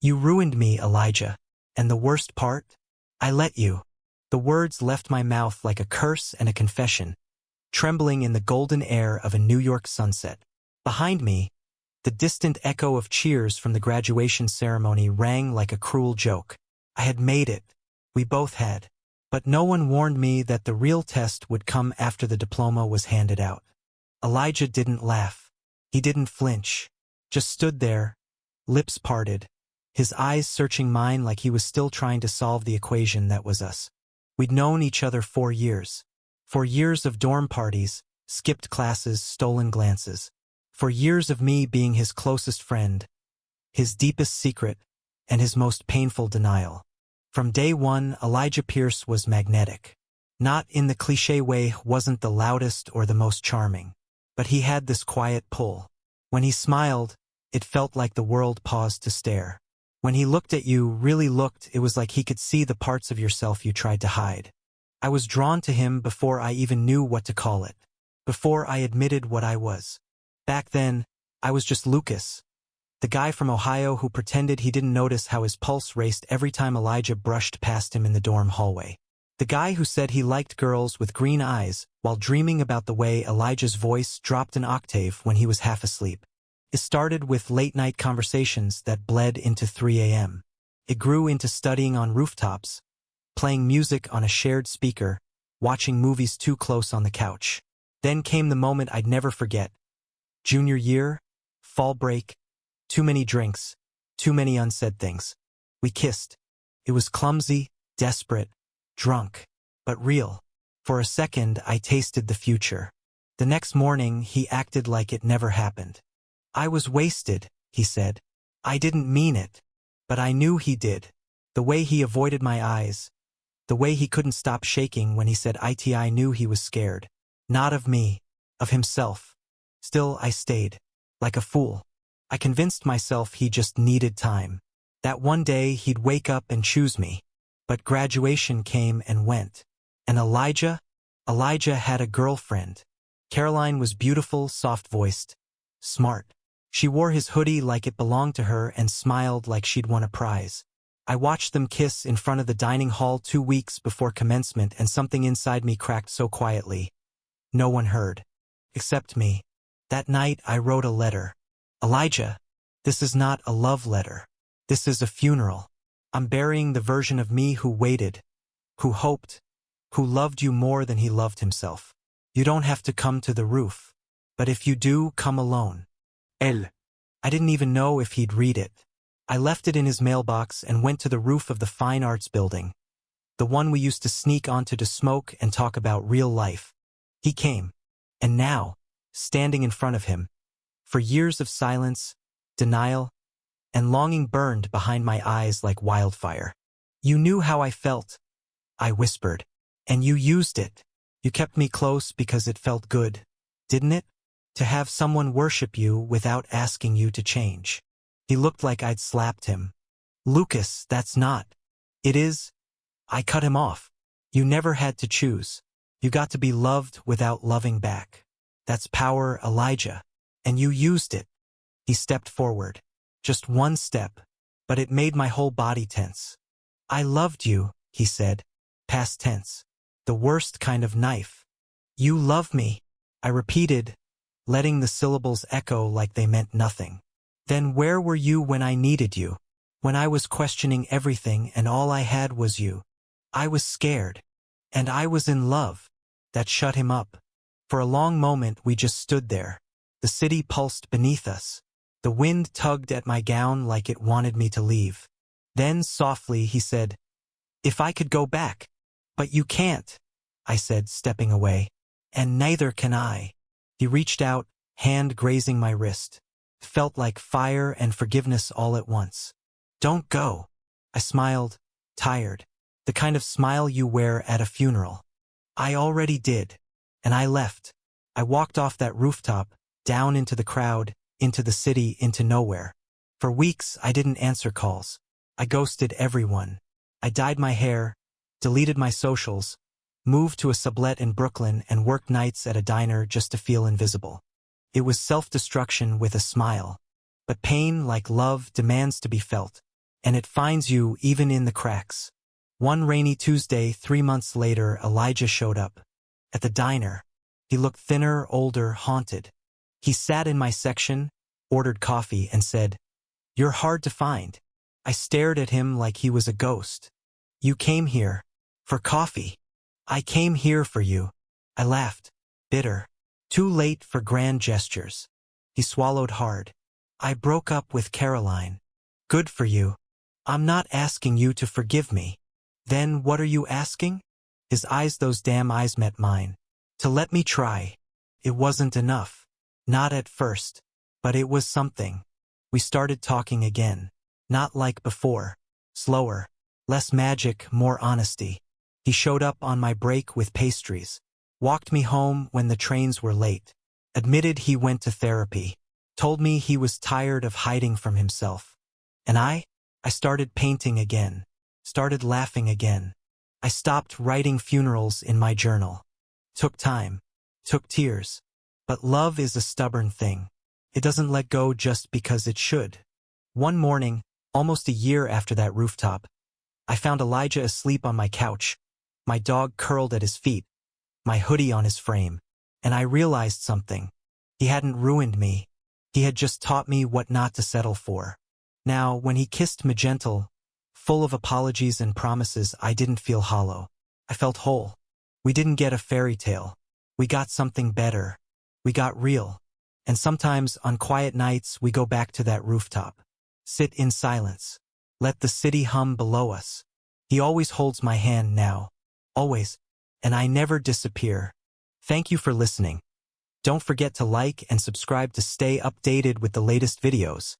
"You ruined me, Elijah. And the worst part? I let you." The words left my mouth like a curse and a confession, trembling in the golden air of a New York sunset. Behind me, the distant echo of cheers from the graduation ceremony rang like a cruel joke. I had made it. We both had. But no one warned me that the real test would come after the diploma was handed out. Elijah didn't laugh. He didn't flinch. Just stood there, lips parted, his eyes searching mine like he was still trying to solve the equation that was us. We'd known each other 4 years. 4 years of dorm parties, skipped classes, stolen glances. 4 years of me being his closest friend, his deepest secret, and his most painful denial. From day one, Elijah Pierce was magnetic. Not in the cliché way, wasn't the loudest or the most charming. But he had this quiet pull. When he smiled, it felt like the world paused to stare. When he looked at you, really looked, it was like he could see the parts of yourself you tried to hide. I was drawn to him before I even knew what to call it. Before I admitted what I was. Back then, I was just Lucas, the guy from Ohio who pretended he didn't notice how his pulse raced every time Elijah brushed past him in the dorm hallway. The guy who said he liked girls with green eyes while dreaming about the way Elijah's voice dropped an octave when he was half asleep. It started with late-night conversations that bled into 3 a.m. It grew into studying on rooftops, playing music on a shared speaker, watching movies too close on the couch. Then came the moment I'd never forget. Junior year, fall break, too many drinks, too many unsaid things. We kissed. It was clumsy, desperate, drunk, but real. For a second, I tasted the future. The next morning, he acted like it never happened. "I was wasted," he said. I didn't mean it, but I knew he did. The way he avoided my eyes, the way he couldn't stop shaking when he said it, I knew he was scared. Not of me, of himself. Still, I stayed. Like a fool. I convinced myself he just needed time. That one day he'd wake up and choose me. But graduation came and went. And Elijah had a girlfriend. Caroline was beautiful, soft-voiced, smart. She wore his hoodie like it belonged to her and smiled like she'd won a prize. I watched them kiss in front of the dining hall 2 weeks before commencement, and something inside me cracked so quietly. No one heard. Except me. That night I wrote a letter. "Elijah, this is not a love letter. This is a funeral. I'm burying the version of me who waited, who hoped, who loved you more than he loved himself. You don't have to come to the roof. But if you do, come alone. El." I didn't even know if he'd read it. I left it in his mailbox and went to the roof of the Fine Arts building, the one we used to sneak onto to smoke and talk about real life. He came. And now, standing in front of him, for years of silence, denial, and longing burned behind my eyes like wildfire. "You knew how I felt," I whispered, "and you used it. You kept me close because it felt good, didn't it? To have someone worship you without asking you to change." He looked like I'd slapped him. "Lucas, that's not. It is." I cut him off. "You never had to choose. You got to be loved without loving back. That's power, Elijah. And you used it." He stepped forward. Just one step, but it made my whole body tense. "I loved you," he said, past tense. The worst kind of knife. "You love me," I repeated, letting the syllables echo like they meant nothing. "Then where were you when I needed you? When I was questioning everything and all I had was you? I was scared. And I was in love." That shut him up. For a long moment we just stood there. The city pulsed beneath us. The wind tugged at my gown like it wanted me to leave. Then softly he said, "If I could go back." "But you can't," I said, stepping away. "And neither can I." He reached out, hand grazing my wrist. It felt like fire and forgiveness all at once. "Don't go." I smiled, tired. The kind of smile you wear at a funeral. "I already did." And I left. I walked off that rooftop, down into the crowd, into the city, into nowhere. For weeks, I didn't answer calls. I ghosted everyone. I dyed my hair, deleted my socials, moved to a sublet in Brooklyn, and worked nights at a diner just to feel invisible. It was self-destruction with a smile. But pain, like love, demands to be felt. and it finds you even in the cracks. One rainy Tuesday, 3 months later, Elijah showed up. At the diner. He looked thinner, older, haunted. He sat in my section, ordered coffee, and said, "You're hard to find." I stared at him like he was a ghost. "You came here. For coffee." "I came here for you." I laughed. Bitter. Too late for grand gestures. He swallowed hard. "I broke up with Caroline." "Good for you. I'm not asking you to forgive me." "Then what are you asking?" His eyes, those damn eyes, met mine. "To let me try." It wasn't enough. Not at first. But it was something. We started talking again. Not like before. Slower. Less magic, more honesty. He showed up on my break with pastries. Walked me home when the trains were late. Admitted he went to therapy. Told me he was tired of hiding from himself. And I started painting again. Started laughing again. I stopped writing funerals in my journal. Took time. Took tears. But love is a stubborn thing. It doesn't let go just because it should. One morning, almost a year after that rooftop, I found Elijah asleep on my couch, my dog curled at his feet, my hoodie on his frame, and I realized something. He hadn't ruined me. He had just taught me what not to settle for. Now, when he kissed me gentle, full of apologies and promises, I didn't feel hollow. I felt whole. We didn't get a fairy tale. We got something better. We got real. And sometimes, on quiet nights, we go back to that rooftop. Sit in silence. Let the city hum below us. He always holds my hand now. Always. And I never disappear. Thank you for listening. Don't forget to like and subscribe to stay updated with the latest videos.